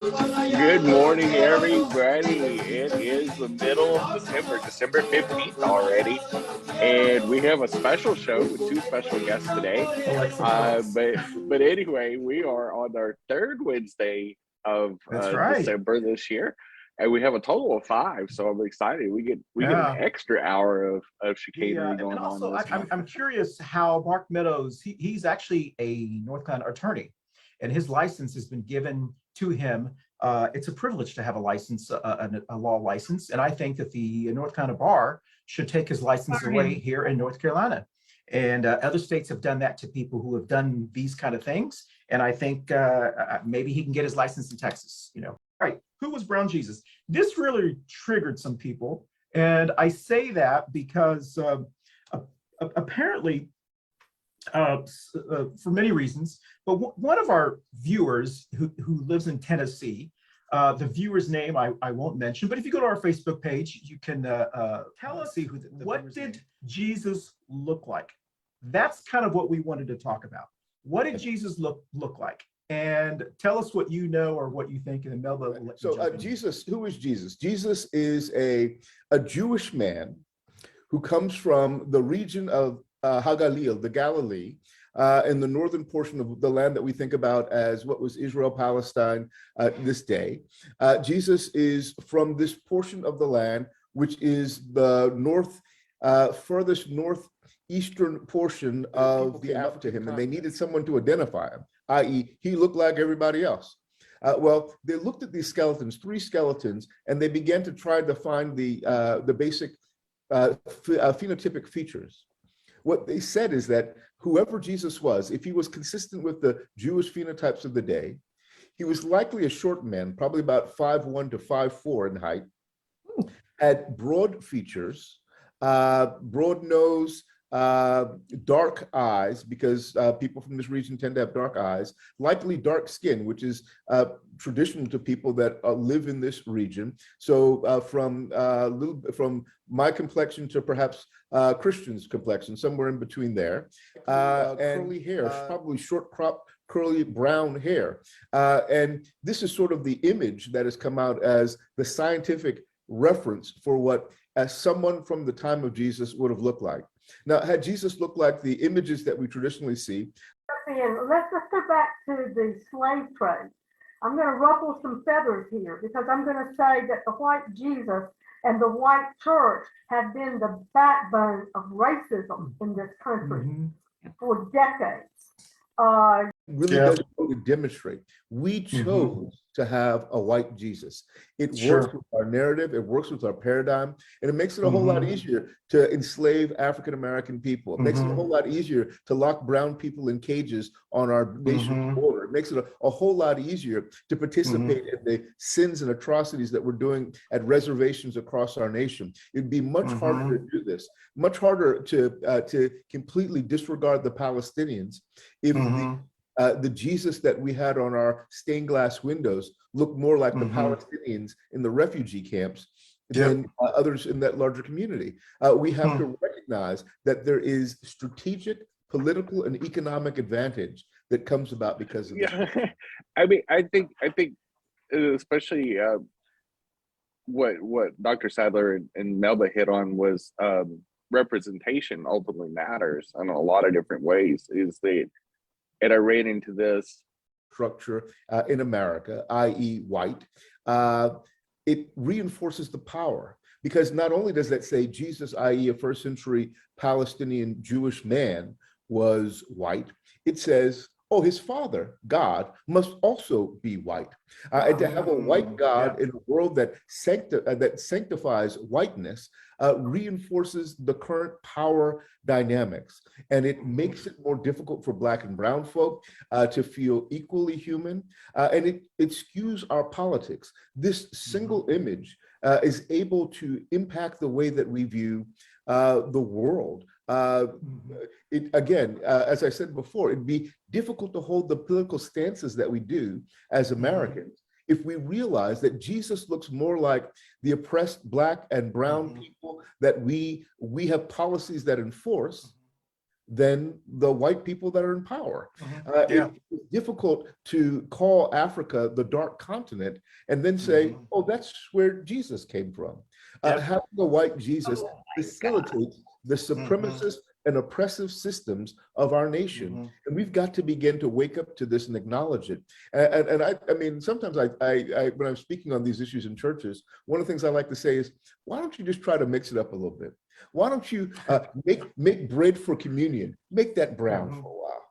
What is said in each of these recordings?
Good morning, everybody. It is the middle of December, December 15th already, and we have a special show with two special guests today. Alexa Uh, Plus. but but anyway, we are on our third Wednesday of That's right. December this year, and we have a total of five. So I'm excited. We get an Yeah. extra hour of The chicanery and going on also this month. I'm curious how Mark Meadows he's actually a North Carolina attorney, and his license has been given to him. It's a privilege to have a license, a law license, and I think that the North Carolina bar should take his license away here in North Carolina. And other states have done that to people who have done these kind of things. And I think maybe he can get his license in Texas. All right? Who was Brown Jesus? This really triggered some people, and I say that because apparently, for many reasons, but one of our viewers who lives in Tennessee, the viewer's name I won't mention, but if you go to our Facebook page, you can tell us what did Jesus look like. That's kind of what we wanted to talk about. What did Jesus look like? And tell us what you know or what you think, and then Melba will let you jump in. Jesus, who is Jesus? Jesus is a Jewish man who comes from the region of Hagalil, the Galilee, in the northern portion of the land that we think about as what was Israel, Palestine this day. Jesus is from this portion of the land, which is the furthest northeastern portion of the Africa to him, and they needed someone to identify him, i.e., he looked like everybody else. Well, they looked at these skeletons, three skeletons, and they began to try to find the basic phenotypic features. What they said is that whoever Jesus was, if he was consistent with the Jewish phenotypes of the day, he was likely a short man, probably about 5'1" to 5'4" in height, had broad features, broad nose, dark eyes, because people from this region tend to have dark eyes, likely dark skin, which is traditional to people that live in this region. So from my complexion to perhaps Christian's complexion, somewhere in between there. And curly hair, probably short crop, curly brown hair. And this is sort of the image that has come out as the scientific reference for what as someone from the time of Jesus would have looked like. Now, had Jesus looked like the images that we traditionally see? Let's go back to the slave trade. I'm going to ruffle some feathers here because I'm going to say that the white Jesus and the white church have been the backbone of racism in this country for decades. Really does go to demonstrate. We chose to have a white Jesus. It works with our narrative, it works with our paradigm, and it makes it a whole lot easier to enslave African-American people. It makes it a whole lot easier to lock brown people in cages on our nation's border. It makes it a whole lot easier to participate in the sins and atrocities that we're doing at reservations across our nation. It'd be much harder to do this, much harder to completely disregard the Palestinians if the Jesus that we had on our stained glass windows looked more like the Palestinians in the refugee camps than others in that larger community. We have to recognize that there is strategic, political, and economic advantage that comes about because of this. I mean, I think especially what Dr. Sadler and Melba hit on was representation ultimately matters in a lot of different ways. And I ran into this structure in America, i.e. white, it reinforces the power, because not only does that say Jesus, i.e. a first century Palestinian Jewish man, was white, it says, oh, his father, God, must also be white. And to have a white God in a world that sanctifies whiteness reinforces the current power dynamics. And it makes it more difficult for Black and brown folk to feel equally human. And it skews our politics. This single image is able to impact the way that we view the world. Again, as I said before, it'd be difficult to hold the political stances that we do as Americans if we realize that Jesus looks more like the oppressed Black and brown people that we have policies that enforce than the white people that are in power. Yeah. It's difficult to call Africa the dark continent and then say, oh, that's where Jesus came from. Yep. Having a white Jesus Oh my facilitates the supremacist and oppressive systems of our nation. And we've got to begin to wake up to this and acknowledge it. And I mean, sometimes when I'm speaking on these issues in churches, one of the things I like to say is, why don't you just try to mix it up a little bit? Why don't you make bread for communion, make that brown for a while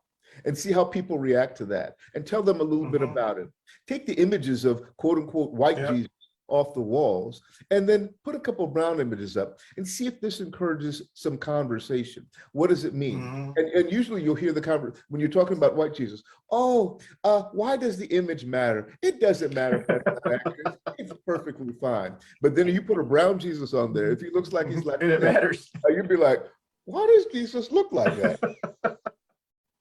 and see how people react to that and tell them a little bit about it. Take the images of quote unquote white Jesus off the walls and then put a couple of brown images up and see if this encourages some conversation. What does it mean? And usually you'll hear the conversation when you're talking about white Jesus. Oh, why does the image matter? It doesn't matter. It's perfectly fine. But then you put a brown Jesus on there, if he looks like he's like, and it matters. You'd be like, why does Jesus look like that?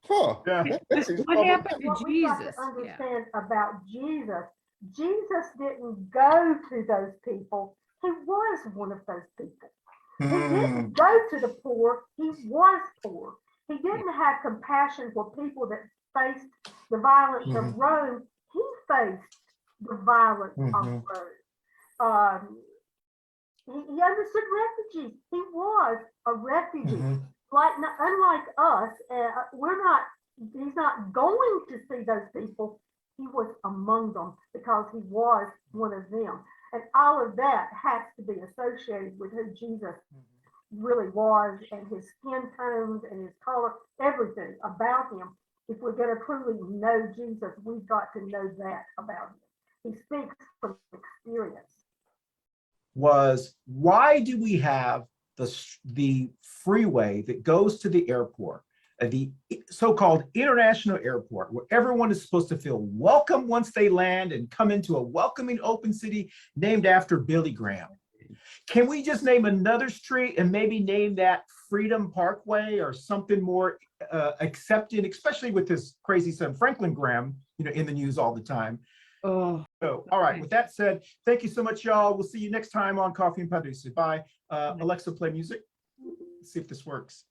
Huh? Yeah. What happened to What we got Jesus? to understand about Jesus, Jesus didn't go to those people. He was one of those people. He didn't go to the poor. He was poor. He didn't have compassion for people that faced the violence of Rome. He faced the violence of Rome. He understood refugees. He was a refugee. Unlike us, he's not going to see those people. He was among them because he was one of them. And all of that has to be associated with who Jesus really was and his skin tones and his color, everything about him. If we're going to truly know Jesus, we've got to know that about him. He speaks from experience. Was why do we have the freeway that goes to the airport, the so-called international airport, where everyone is supposed to feel welcome once they land and come into a welcoming open city named after Billy Graham? Can we just name another street and maybe name that Freedom Parkway or something more accepted, especially with his crazy son Franklin Graham, in the news all the time? Oh, So, all right. With that said, thank you so much, y'all. We'll see you next time on Coffee and Paducah. Bye. Alexa, play music. Let's see if this works.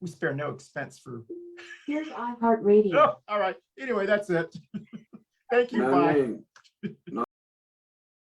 We spare no expense for. here's iHeartRadio. Oh, all right. Anyway, that's it. Thank you. Bye.